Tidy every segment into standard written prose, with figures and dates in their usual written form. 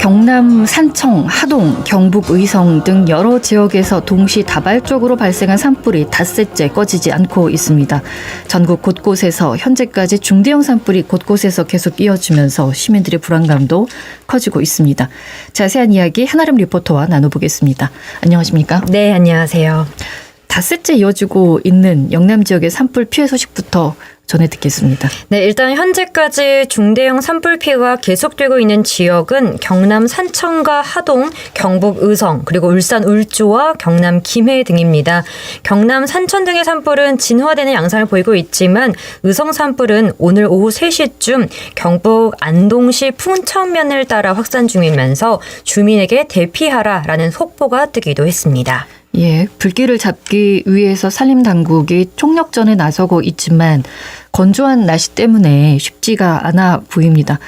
경남 산청, 하동, 경북 의성 등 여러 지역에서 동시다발적으로 발생한 산불이 닷새째 꺼지지 않고 있습니다. 전국 곳곳에서 현재까지 중대형 산불이 곳곳에서 계속 이어지면서 시민들의 불안감도 커지고 있습니다. 자세한 이야기 한아름 리포터와 나눠보겠습니다. 안녕하십니까? 네, 안녕하세요. 닷새째 이어지고 있는 영남 지역의 산불 피해 소식부터 전해 듣겠습니다. 네, 일단 현재까지 중대형 산불 피해가 계속되고 있는 지역은 경남 산청과 하동, 경북 의성, 그리고 울산 울주와 경남 김해 등입니다. 경남 산천 등의 산불은 진화되는 양상을 보이고 있지만 의성 산불은 오늘 오후 3시쯤 경북 안동시 풍천면을 따라 확산 중이면서 주민에게 대피하라라는 속보가 뜨기도 했습니다. 예, 불길을 잡기 위해서 산림당국이 총력전에 나서고 있지만 건조한 날씨 때문에 쉽지가 않아 보입니다.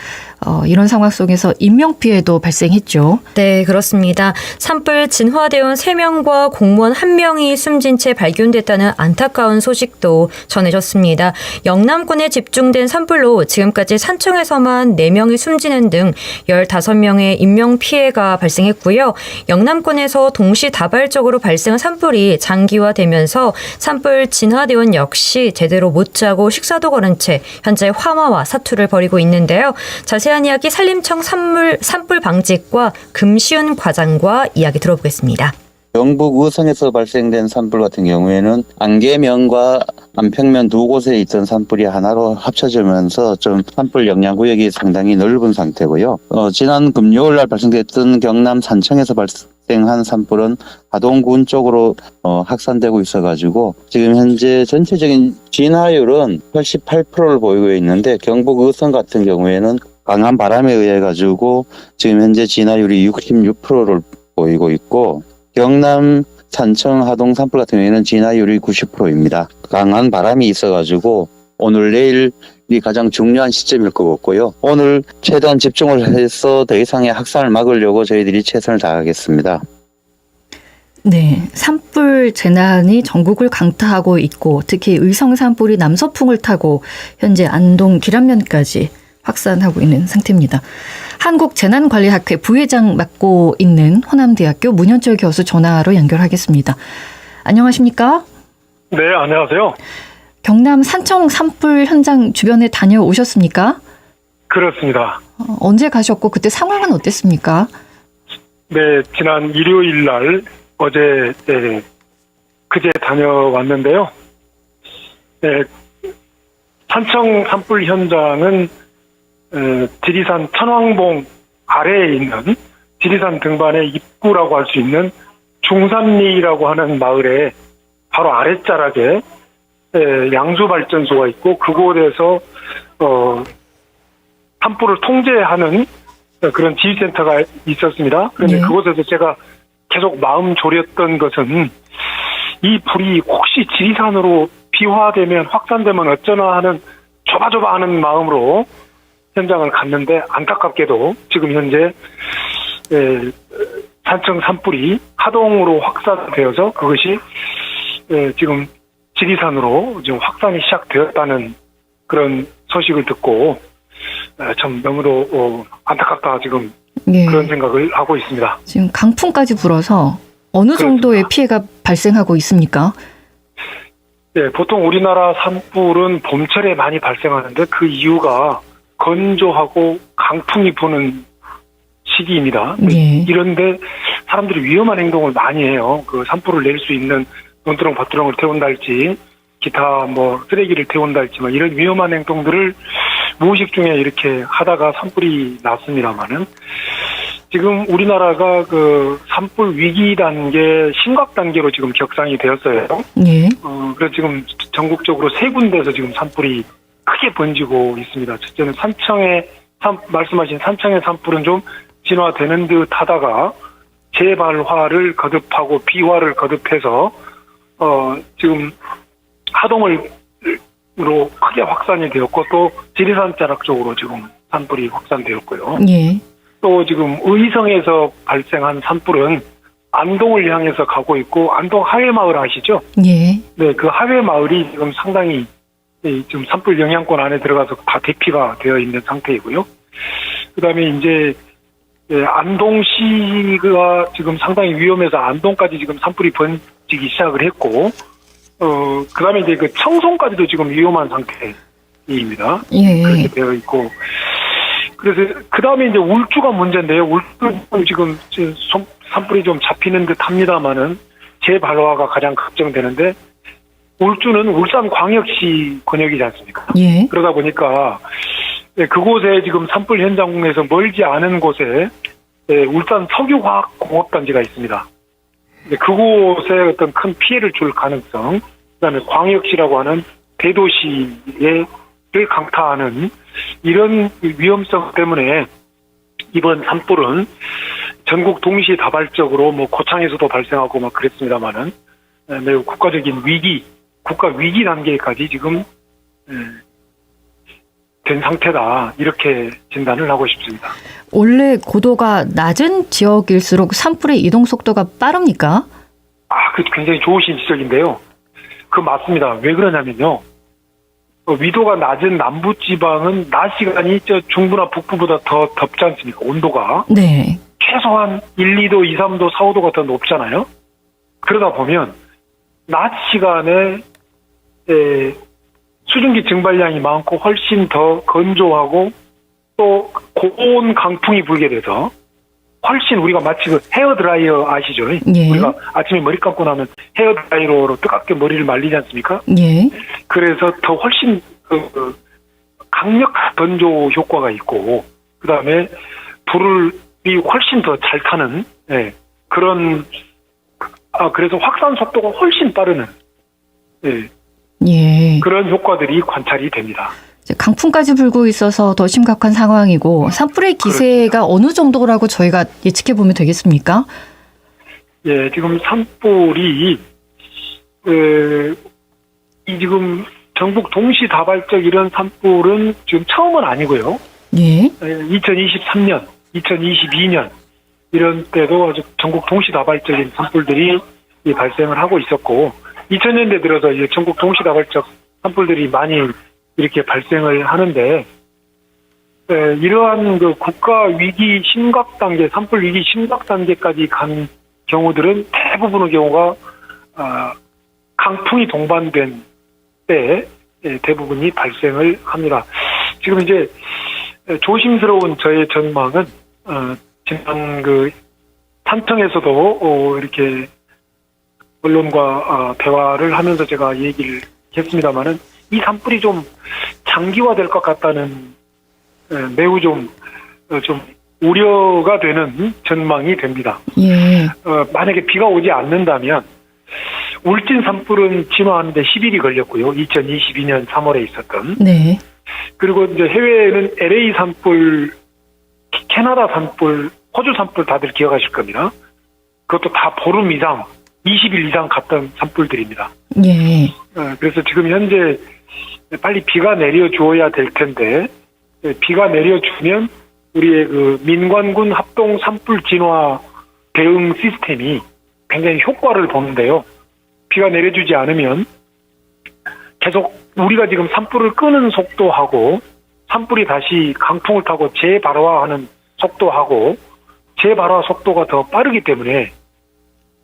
이런 상황 속에서 인명피해도 발생했죠. 네, 그렇습니다. 산불 진화되어 온 3명과 공무원 1명이 숨진 채 발견됐다는 안타까운 소식도 전해졌습니다. 영남권에 집중된 산불로 지금까지 산청에서만 4명이 숨지는 등 15명의 인명피해가 발생했고요. 영남권에서 동시다발적으로 발생한 산불이 장기화되면서 산불 진화대원 역시 제대로 못 자고 식사도 거른 채 현재 화마와 사투를 벌이고 있는데요. 자세한 이야기 산림청 산불 방지과 금시윤 과장과 이야기 들어보겠습니다. 경북 의성에서 발생된 산불 같은 경우에는 안개면과 안평면 두 곳에 있던 산불이 하나로 합쳐지면서 좀 산불 영향구역이 상당히 넓은 상태고요. 지난 금요일 날 발생됐던 경남 산청에서 발생한 산불은 하동군 쪽으로 확산되고 있어가지고 지금 현재 전체적인 진화율은 88%를 보이고 있는데 경북 의성 같은 경우에는 강한 바람에 의해 가지고 지금 현재 진화율이 66%를 보이고 있고 경남 산청 하동 산불 같은 경우에는 진화율이 90%입니다. 강한 바람이 있어가지고 오늘 내일이 가장 중요한 시점일 것 같고요. 오늘 최대한 집중을 해서 더 이상의 확산을 막으려고 저희들이 최선을 다하겠습니다. 네, 산불 재난이 전국을 강타하고 있고 특히 의성 산불이 남서풍을 타고 현재 안동 기란면까지 확산하고 있는 상태입니다. 한국재난관리학회 부회장 맡고 있는 호남대학교 문현철 교수 전화로 연결하겠습니다. 안녕하십니까? 네, 안녕하세요. 경남 산청 산불 현장 주변에 다녀오셨습니까? 그렇습니다. 언제 가셨고 그때 상황은 어땠습니까? 네, 지난 일요일 날 어제 그제 다녀왔는데요. 네, 산청 산불 현장은 지리산 천왕봉 아래에 있는 지리산 등반의 입구라고 할 수 있는 중산리라고 하는 마을의 바로 아랫자락에 양수발전소가 있고 그곳에서 산불을 통제하는 그런 지휘센터가 있었습니다. 그런데 네. 그곳에서 제가 계속 마음 졸였던 것은 이 불이 혹시 지리산으로 비화되면 확산되면 어쩌나 하는 조바조바하는 마음으로 현장을 갔는데 안타깝게도 지금 현재 산청 산불이 하동으로 확산되어서 그것이 지금 지리산으로 지금 확산이 시작되었다는 그런 소식을 듣고 참 너무도 안타깝다 지금 예. 그런 생각을 하고 있습니다. 지금 강풍까지 불어서 어느 정도의 피해가 발생하고 있습니까? 네, 보통 우리나라 산불은 봄철에 많이 발생하는데 그 이유가 건조하고 강풍이 부는 시기입니다. 예. 이런데 사람들이 위험한 행동을 많이 해요. 그 산불을 낼 수 있는 논두렁 밭두렁을 태운다 할지 기타 뭐 쓰레기를 태운다 할지 뭐 이런 위험한 행동들을 무의식 중에 이렇게 하다가 산불이 났습니다만은 지금 우리나라가 그 산불 위기 단계 심각 단계로 지금 격상이 되었어요. 예. 그래서 지금 전국적으로 3군데에서 지금 산불이 크게 번지고 있습니다. 첫째는 말씀하신 산청의 산불은 좀 진화되는 듯 하다가 재발화를 거듭하고 비화를 거듭해서 지금 하동으로 크게 확산이 되었고 또 지리산 자락 쪽으로 지금 산불이 확산되었고요. 예. 또 지금 의성에서 발생한 산불은 안동을 향해서 가고 있고 안동 하회마을 아시죠? 예. 네, 그 하회마을이 지금 상당히 지금 산불 영향권 안에 들어가서 다 대피가 되어 있는 상태이고요. 그다음에 이제 예, 안동시가 지금 상당히 위험해서 안동까지 지금 산불이 번지기 시작을 했고, 그 다음에 이제 그 청송까지도 지금 위험한 상태입니다. 예. 그렇게 되어 있고, 그래서 그 다음에 이제 울주가 문제인데요. 울주는 지금 산불이 좀 잡히는 듯 합니다만은 재발화가 가장 걱정되는데, 울주는 울산광역시 권역이지 않습니까? 예. 그러다 보니까 그곳에 지금 산불 현장에서 멀지 않은 곳에 울산 석유화학공업단지가 있습니다. 그곳에 어떤 큰 피해를 줄 가능성, 그다음에 광역시라고 하는 대도시를 강타하는 이런 위험성 때문에 이번 산불은 전국 동시다발적으로 뭐 고창에서도 발생하고 막 그랬습니다만은 매우 국가적인 위기, 국가 위기 단계까지 지금 된 상태다, 이렇게 진단을 하고 싶습니다. 원래 고도가 낮은 지역일수록 산불의 이동 속도가 빠릅니까? 그 굉장히 좋으신 지적인데요. 그 맞습니다. 왜 그러냐면요. 위도가 낮은 남부 지방은 낮 시간이 중부나 북부보다 더 덥지 않습니까? 온도가. 네. 최소한 1, 2도, 2, 3도, 4, 5도가 더 높잖아요. 그러다 보면 낮 시간에 수증기 증발량이 많고 훨씬 더 건조하고 또 고온 강풍이 불게 돼서 훨씬 우리가 마치 그 헤어드라이어 아시죠? 예. 우리가 아침에 머리 감고 나면 헤어드라이어로 뜨겁게 머리를 말리지 않습니까? 예. 그래서 더 훨씬 강력한 건조 효과가 있고, 그 다음에 불이 훨씬 더 잘 타는, 그런, 그래서 확산 속도가 훨씬 빠르는, 예. 그런 효과들이 관찰이 됩니다. 이제 강풍까지 불고 있어서 더 심각한 상황이고 산불의 기세가 어느 정도라고 저희가 예측해 보면 되겠습니까? 예, 지금 산불이 이 지금 전국 동시다발적 이런 산불은 지금 처음은 아니고요. 예. 2023년, 2022년 이런 때도 아주 전국 동시다발적인 산불들이 발생을 하고 있었고, 2000년대 들어서 이제 전국 동시다발적 산불들이 많이 이렇게 발생을 하는데, 이러한 그 국가 위기 심각 단계, 산불 위기 심각 단계까지 간 경우들은 대부분의 경우가 강풍이 동반된 때 대부분이 발생을 합니다. 지금 이제 조심스러운 저의 전망은 지난 그 산청에서도 이렇게 언론과 대화를 하면서 제가 얘기를 했습니다마는 이 산불이 좀 장기화될 것 같다는 매우 좀 우려가 되는 전망이 됩니다. 예. 만약에 비가 오지 않는다면 울진 산불은 진화하는데 10일이 걸렸고요. 2022년 3월에 있었던. 네. 그리고 이제 해외에는 LA 산불, 캐나다 산불, 호주 산불 다들 기억하실 겁니다. 그것도 다 보름 이상, 20일 이상 갔던 산불들입니다. 예. 그래서 지금 현재 빨리 비가 내려주어야 될 텐데, 비가 내려주면 우리의 그 민관군 합동 산불 진화 대응 시스템이 굉장히 효과를 보는데요. 비가 내려주지 않으면 계속 우리가 지금 산불을 끄는 속도하고 산불이 다시 강풍을 타고 재발화하는 속도하고 재발화 속도가 더 빠르기 때문에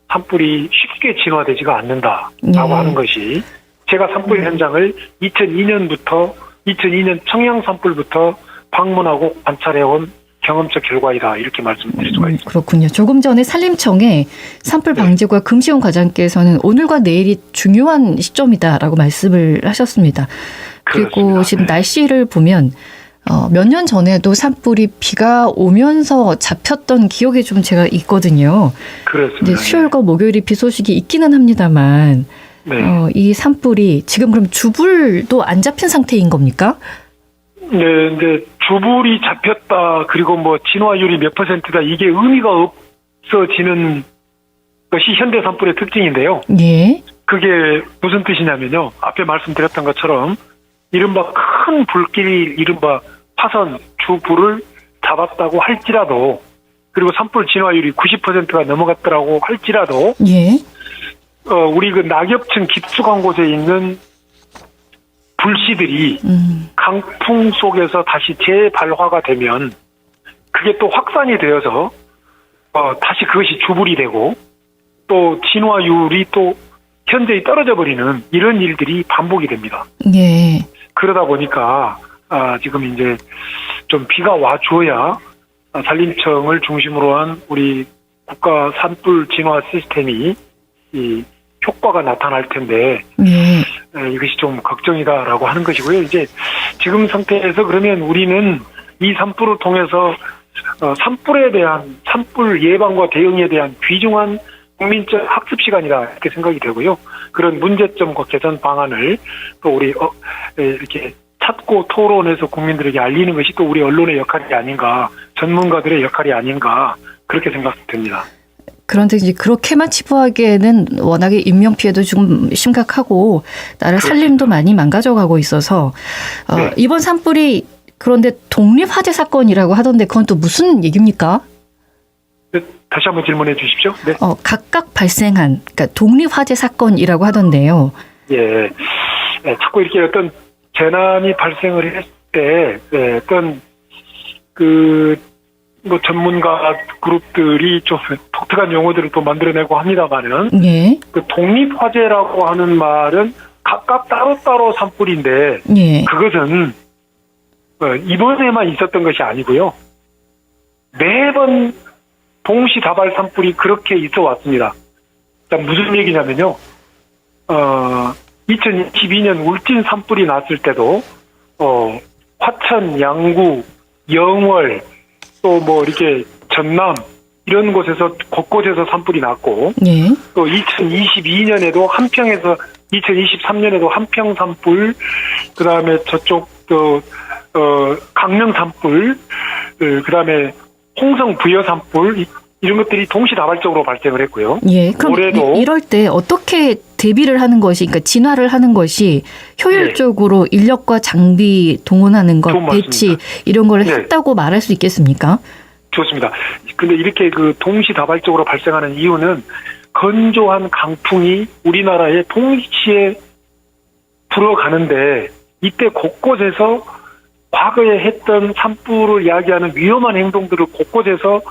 산불이 쉽게 진화되지가 않는다라고 하는 것이, 제가 산불 현장을 2002년 청양 산불부터 방문하고 관찰해온 경험적 결과이다, 이렇게 말씀드릴 수가 있습니다. 그렇군요. 조금 전에 산림청의 산불 방지과 금시원 과장께서는 오늘과 내일이 중요한 시점이다라고 말씀을 하셨습니다. 그리고 그렇습니다. 지금 날씨를 보면 몇 년 전에도 산불이 비가 오면서 잡혔던 기억이 좀 제가 있거든요. 그렇습니다. 이제 수요일과 목요일이 비 소식이 있기는 합니다만 네. 이 산불이 지금 그럼 주불도 안 잡힌 상태인 겁니까? 네, 이제 주불이 잡혔다, 그리고 뭐 진화율이 몇 %다, 이게 의미가 없어지는 것이 현대 산불의 특징인데요. 예. 그게 무슨 뜻이냐면요. 앞에 말씀드렸던 것처럼 이른바 큰 불길이, 이른바 화선, 주불을 잡았다고 할지라도, 그리고 산불 진화율이 90%가 넘어갔더라고 할지라도, 예. 우리 그 낙엽층 깊숙한 곳에 있는 불씨들이 강풍 속에서 다시 재발화가 되면 그게 또 확산이 되어서 다시 그것이 주불이 되고 또 진화율이 또 현저히 떨어져 버리는 이런 일들이 반복이 됩니다. 예. 그러다 보니까 지금 이제 좀 비가 와줘야 산림청을 중심으로 한 우리 국가 산불 진화 시스템이 이 효과가 나타날 텐데 예. 이것이 좀 걱정이다라고 하는 것이고요. 이제 지금 상태에서 그러면 우리는 이 산불을 통해서 산불에 대한 산불 예방과 대응에 대한 귀중한 국민적 학습 시간이다 이렇게 생각이 되고요. 그런 문제점과 개선 방안을 또 우리 이렇게 찾고 토론해서 국민들에게 알리는 것이 또 우리 언론의 역할이 아닌가, 전문가들의 역할이 아닌가 그렇게 생각됩니다. 그런데 이제 그렇게만 치부하기에는 워낙에 인명 피해도 좀 심각하고 나라 살림도 많이 망가져가고 있어서 네. 이번 산불이 그런데 독립화재 사건이라고 하던데 그건 또 무슨 얘기입니까? 네, 다시 한번 질문해 주십시오. 네. 각각 발생한 그러니까 독립화재 사건이라고 하던데요. 예, 자꾸 이렇게 어떤 재난이 발생을 했을 때 어떤 뭐 전문가 그룹들이 좀 독특한 용어들을 또 만들어내고 합니다만은 예. 그 독립화재라고 하는 말은 각각 따로따로 산불인데 예. 그것은 이번에만 있었던 것이 아니고요. 매번 동시다발 산불이 그렇게 있어 왔습니다. 무슨 얘기냐면요. 2022년 울진 산불이 났을 때도 화천, 양구, 영월 또 뭐 이렇게 전남 이런 곳에서 곳곳에서 산불이 났고 예. 또 2022년에도 한평에서 2023년에도 한평 산불 그다음에 저쪽 강릉 산불 그다음에 홍성 부여 산불 이런 것들이 동시다발적으로 발생을 했고요. 예. 그럼 올해도 이럴 때 어떻게 대비를 하는 것이, 그러니까 진화를 하는 것이 효율적으로 인력과 장비 동원하는 것, 좋은 배치 말씀입니다. 이런 걸 네. 했다고 말할 수 있겠습니까? 좋습니다. 근데 이렇게 그 동시다발적으로 발생하는 이유는 건조한 강풍이 우리나라에 동시에 불어가는데 이때 곳곳에서 과거에 했던 산불을 야기하는 위험한 행동들을 곳곳에서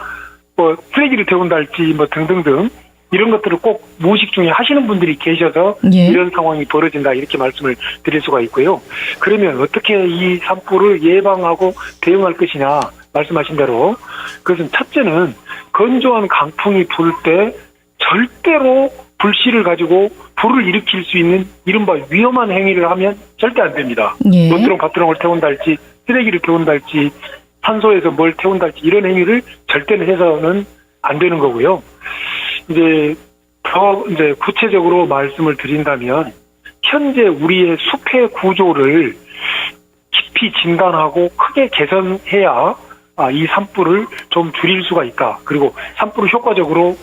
뭐 쓰레기를 태운다 할지 뭐 등등등 이런 것들을 꼭 무의식 중에 하시는 분들이 계셔서 예. 이런 상황이 벌어진다 이렇게 말씀을 드릴 수가 있고요. 그러면 어떻게 이 산불을 예방하고 대응할 것이냐 말씀하신 대로 그것은 첫째는 건조한 강풍이 불 때 절대로 불씨를 가지고 불을 일으킬 수 있는 이른바 위험한 행위를 하면 절대 안 됩니다. 예. 논두렁 밭두렁을 태운다 할지 쓰레기를 태운다 할지 산소에서 뭘 태운다 할지 이런 행위를 절대로 해서는 안 되는 거고요. 이제 더 이제 구체적으로 말씀을 드린다면 현재 우리의 숲의 구조를 깊이 진단하고 크게 개선해야 이 산불을 좀 줄일 수가 있다. 그리고 산불을 효과적으로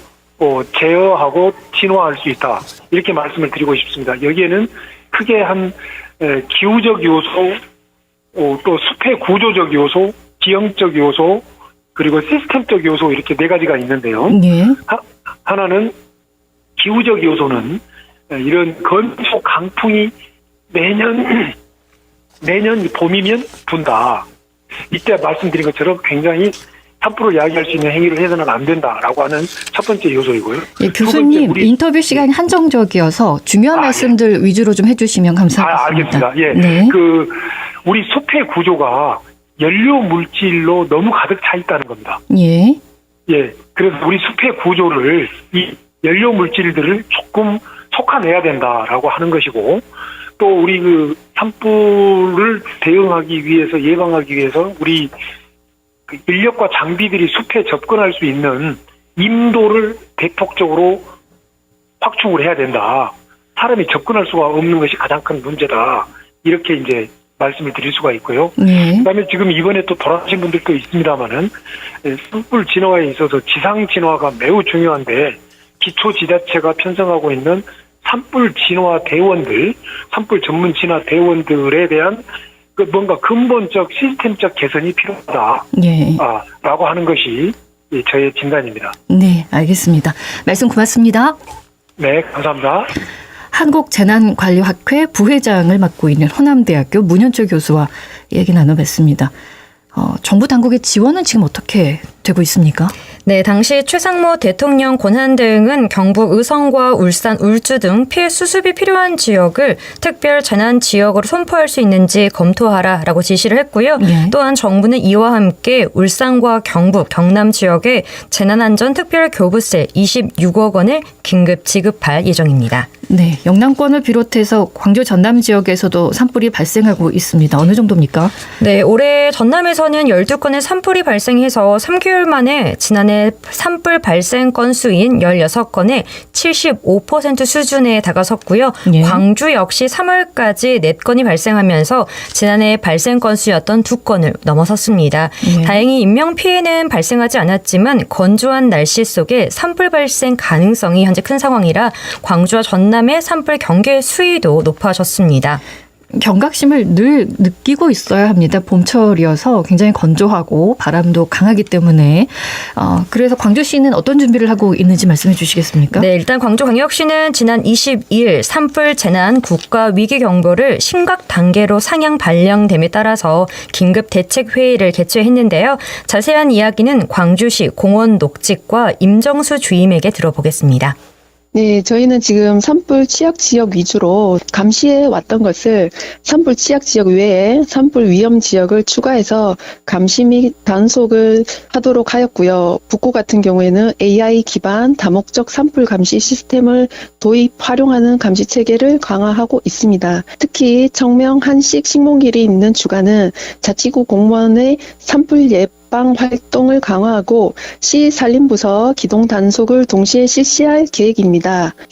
제어하고 진화할 수 있다. 이렇게 말씀을 드리고 싶습니다. 여기에는 크게 한 기후적 요소, 또 숲의 구조적 요소, 지형적 요소, 그리고 시스템적 요소 이렇게 네 가지가 있는데요. 예. 하나는 기후적 요소는 이런 건조 강풍이 매년 봄이면 분다. 이때 말씀드린 것처럼 굉장히 산불을 야기할 수 있는 행위를 해서는 안 된다라고 하는 첫 번째 요소이고요. 예, 교수님 인터뷰 시간이 한정적이어서 중요한 말씀들 예. 위주로 좀 해주시면 감사하겠습니다. 알겠습니다. 예, 네. 우리 숲의 구조가 연료 물질로 너무 가득 차 있다는 겁니다. 예. 예, 그래서 우리 숲의 구조를 이 연료 물질들을 조금 솎아내야 된다라고 하는 것이고 또 우리 그 산불을 대응하기 위해서 예방하기 위해서 우리 그 인력과 장비들이 숲에 접근할 수 있는 임도를 대폭적으로 확충을 해야 된다. 사람이 접근할 수가 없는 것이 가장 큰 문제다. 이렇게 이제 말씀을 드릴 수가 있고요. 예. 그다음에 지금 이번에 또 돌아가신 분들도 있습니다만은 산불 진화에 있어서 지상 진화가 매우 중요한데 기초 지자체가 편성하고 있는 산불 진화 대원들, 산불 전문 진화 대원들에 대한 그 뭔가 근본적 시스템적 개선이 필요하다. 예. 라고 하는 것이 저의 진단입니다. 네, 알겠습니다. 말씀 고맙습니다. 네, 감사합니다. 한국재난관리학회 부회장을 맡고 있는 호남대학교 문현초 교수와 얘기 나눠봤습니다. 정부 당국의 지원은 지금 어떻게 되고 있습니까? 네, 당시 최상무 대통령 권한 등은 경북 의성과 울산, 울주 등 피해 수습이 필요한 지역을 특별 재난 지역으로 선포할 수 있는지 검토하라라고 지시를 했고요. 네. 또한 정부는 이와 함께 울산과 경북, 경남 지역에 재난안전 특별 교부세 26억 원을 긴급 지급할 예정입니다. 네, 영남권을 비롯해서 광주 전남 지역에서도 산불이 발생하고 있습니다. 어느 정도입니까? 네, 올해 전남에서는 12건의 산불이 발생해서 3개월 만에 지난해 산불 발생 건수인 16건의 75% 수준에 다가섰고요. 예. 광주 역시 3월까지 4건이 발생하면서 지난해 발생 건수였던 2건을 넘어섰습니다. 예. 다행히 인명피해는 발생하지 않았지만 건조한 날씨 속에 산불 발생 가능성이 현재 큰 상황이라 광주와 전남의 산불 경계 수위도 높아졌습니다. 경각심을 늘 느끼고 있어야 합니다. 봄철이어서 굉장히 건조하고 바람도 강하기 때문에 그래서 광주시는 어떤 준비를 하고 있는지 말씀해 주시겠습니까? 네, 일단 광주광역시는 지난 22일 산불 재난 국가 위기 경보를 심각 단계로 상향 발령됨에 따라서 긴급 대책 회의를 개최했는데요. 자세한 이야기는 광주시 공원 녹직과 임정수 주임에게 들어보겠습니다. 네, 저희는 지금 산불 취약 지역 위주로 감시해 왔던 것을 산불 취약 지역 외에 산불 위험 지역을 추가해서 감시 및 단속을 하도록 하였고요. 북구 같은 경우에는 AI 기반 다목적 산불 감시 시스템을 도입 활용하는 감시 체계를 강화하고 있습니다. 특히 청명 한식 식목일이 있는 주간은 자치구 공무원의 산불 예방 활동을 강화하고 시 산림부서 기동 단속을 동시에 실시할 계획입니다.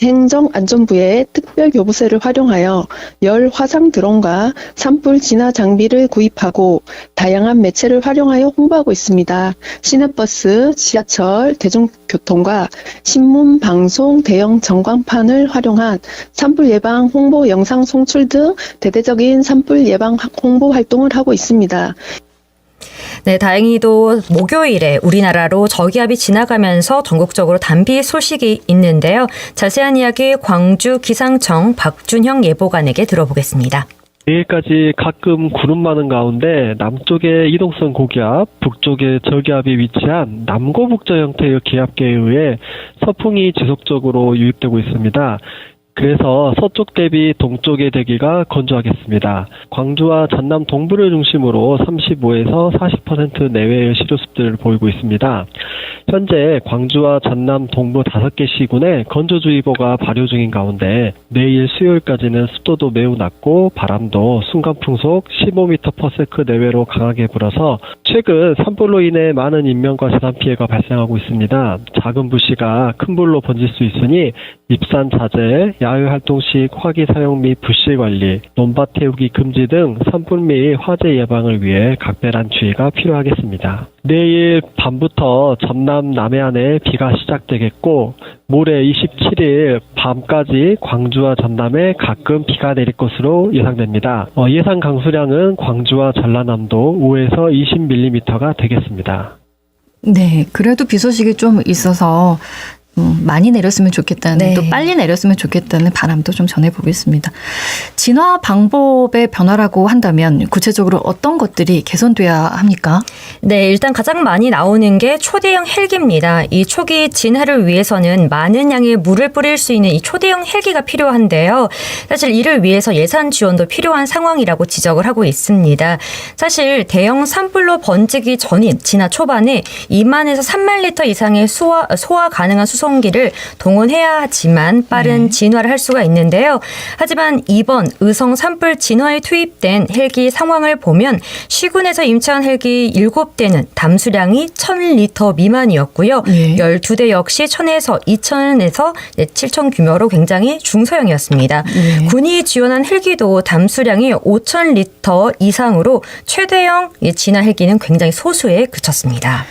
행정안전부의 특별교부세를 활용하여 열 화상 드론과 산불 진화 장비를 구입하고 다양한 매체를 활용하여 홍보하고 있습니다. 시내버스, 지하철, 대중교통과 신문, 방송, 대형 전광판을 활용한 산불 예방 홍보 영상 송출 등 대대적인 산불 예방 홍보 활동을 하고 있습니다. 네, 다행히도 목요일에 우리나라로 저기압이 지나가면서 전국적으로 단비 소식이 있는데요. 자세한 이야기 광주 기상청 박준형 예보관에게 들어보겠습니다. 내일까지 가끔 구름 많은 가운데 남쪽에 이동성 고기압, 북쪽에 저기압이 위치한 남고북저 형태의 기압계에 의해 서풍이 지속적으로 유입되고 있습니다. 그래서 서쪽 대비 동쪽의 대기가 건조하겠습니다. 광주와 전남 동부를 중심으로 35에서 40% 내외의 시료습들을 보이고 있습니다. 현재 광주와 전남 동부 5개 시군에 건조주의보가 발효 중인 가운데 내일 수요일까지는 습도도 매우 낮고 바람도 순간풍속 15m/s 내외로 강하게 불어서 최근 산불로 인해 많은 인명과 재산 피해가 발생하고 있습니다. 작은 불씨가 큰 불로 번질 수 있으니 입산 자제, 야외 활동 시 화기 사용 및 불씨 관리, 논밭 태우기 금지 등 산불 및 화재 예방을 위해 각별한 주의가 필요하겠습니다. 내일 밤부터 전남 남해안에 비가 시작되겠고 모레 27일 밤까지 광주와 전남에 가끔 비가 내릴 것으로 예상됩니다. 예상 강수량은 광주와 전라남도 5에서 20mm가 되겠습니다. 네, 그래도 비 소식이 좀 있어서 많이 내렸으면 좋겠다는 네. 또 빨리 내렸으면 좋겠다는 바람도 좀 전해보겠습니다. 진화 방법의 변화라고 한다면 구체적으로 어떤 것들이 개선돼야 합니까? 네, 일단 가장 많이 나오는 게 초대형 헬기입니다. 이 초기 진화를 위해서는 많은 양의 물을 뿌릴 수 있는 이 초대형 헬기가 필요한데요. 사실 이를 위해서 예산 지원도 필요한 상황이라고 지적을 하고 있습니다. 사실 대형 산불로 번지기 전인 진화 초반에 2만에서 3만 리터 이상의 소화 가능한 수송기를 동원해야 하지만 빠른 진화를 할 수가 있는데요. 하지만 이번 의성 산불 진화에 투입된 헬기 상황을 보면 시군에서 임차한 헬기 7대는 담수량이 1,000리터 미만이었고요. 예. 12대 역시 1,000에서 2,000에서 7,000 규모로 굉장히 중소형이었습니다. 예. 군이 지원한 헬기도 담수량이 5,000리터 이상으로 최대형 진화 헬기는 굉장히 소수에 그쳤습니다.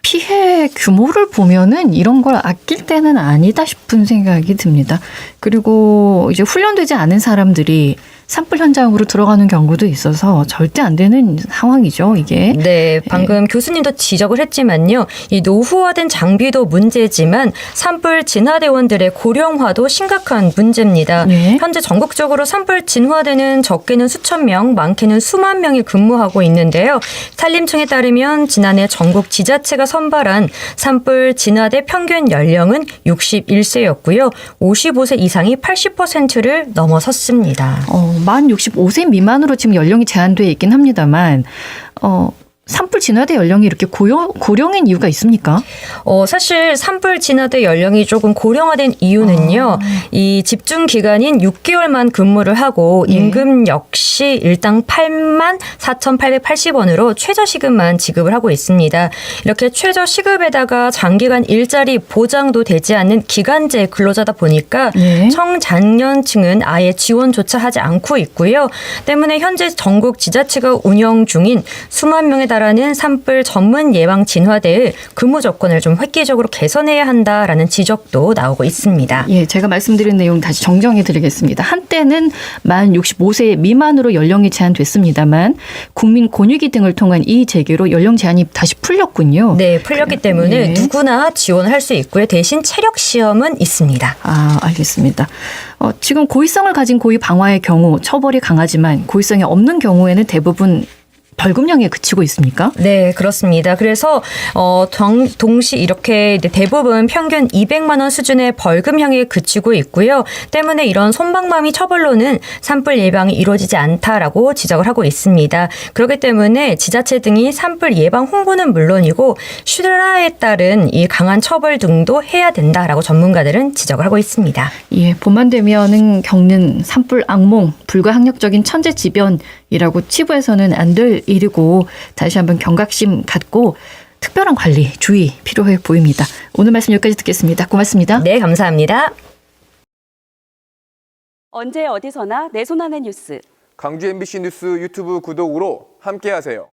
피해 규모를 보면은 이런 걸 아낄 때는 아니다 싶은 생각이 듭니다. 그리고 이제 훈련되지 않은 사람들이 산불 현장으로 들어가는 경우도 있어서 절대 안 되는 상황이죠, 이게. 네, 방금 교수님도 지적을 했지만요. 이 노후화된 장비도 문제지만 산불 진화대원들의 고령화도 심각한 문제입니다. 네. 현재 전국적으로 산불 진화대는 적게는 수천 명, 많게는 수만 명이 근무하고 있는데요. 산림청에 따르면 지난해 전국 지자체가 선발한 산불 진화대 평균 연령은 61세였고요. 55세 이상이 80%를 넘어섰습니다. 만 65세 미만으로 지금 연령이 제한되어 있긴 합니다만, 산불 진화대 연령이 이렇게 고령인 이유가 있습니까? 사실 산불 진화대 연령이 조금 고령화된 이유는요. 이 집중 기간인 6개월만 근무를 하고 임금 역시 일당 84,880원으로 최저시급만 지급을 하고 있습니다. 이렇게 최저시급에다가 장기간 일자리 보장도 되지 않는 기간제 근로자다 보니까 청장년층은 아예 지원조차 하지 않고 있고요. 때문에 현재 전국 지자체가 운영 중인 수만 명에 달하는 산불 전문 예방 진화대의 근무 조건을 좀 획기적으로 개선해야 한다라는 지적도 나오고 있습니다. 예, 제가 말씀드린 내용 다시 정정해 드리겠습니다. 한때는 만 65세 미만으로 연령이 제한됐습니다만 국민 권익위 등을 통한 이의 제기로 연령 제한이 다시 풀렸군요. 네, 풀렸기 때문에 누구나 지원을 할 수 있고요. 대신 체력 시험은 있습니다. 알겠습니다. 지금 고의성을 가진 고의 방화의 경우 처벌이 강하지만 고의성이 없는 경우에는 대부분 벌금형에 그치고 있습니까? 네, 그렇습니다. 그래서 동시 이렇게 대부분 평균 200만 원 수준의 벌금형에 그치고 있고요. 때문에 이런 솜방망이 처벌로는 산불 예방이 이루어지지 않다라고 지적을 하고 있습니다. 그렇기 때문에 지자체 등이 산불 예방 홍보는 물론이고 슈라에 따른 이 강한 처벌 등도 해야 된다라고 전문가들은 지적을 하고 있습니다. 예, 봄만 되면은 겪는 산불 악몽, 불가항력적인 천재지변이라고 치부해서는 안 될 일이고 다시 한번 경각심 갖고 특별한 관리, 주의 필요해 보입니다. 오늘 말씀 여기까지 듣겠습니다. 고맙습니다. 네, 감사합니다. 언제 어디서나 내 손 안의 뉴스. 광주 MBC 뉴스 유튜브 구독으로 함께하세요.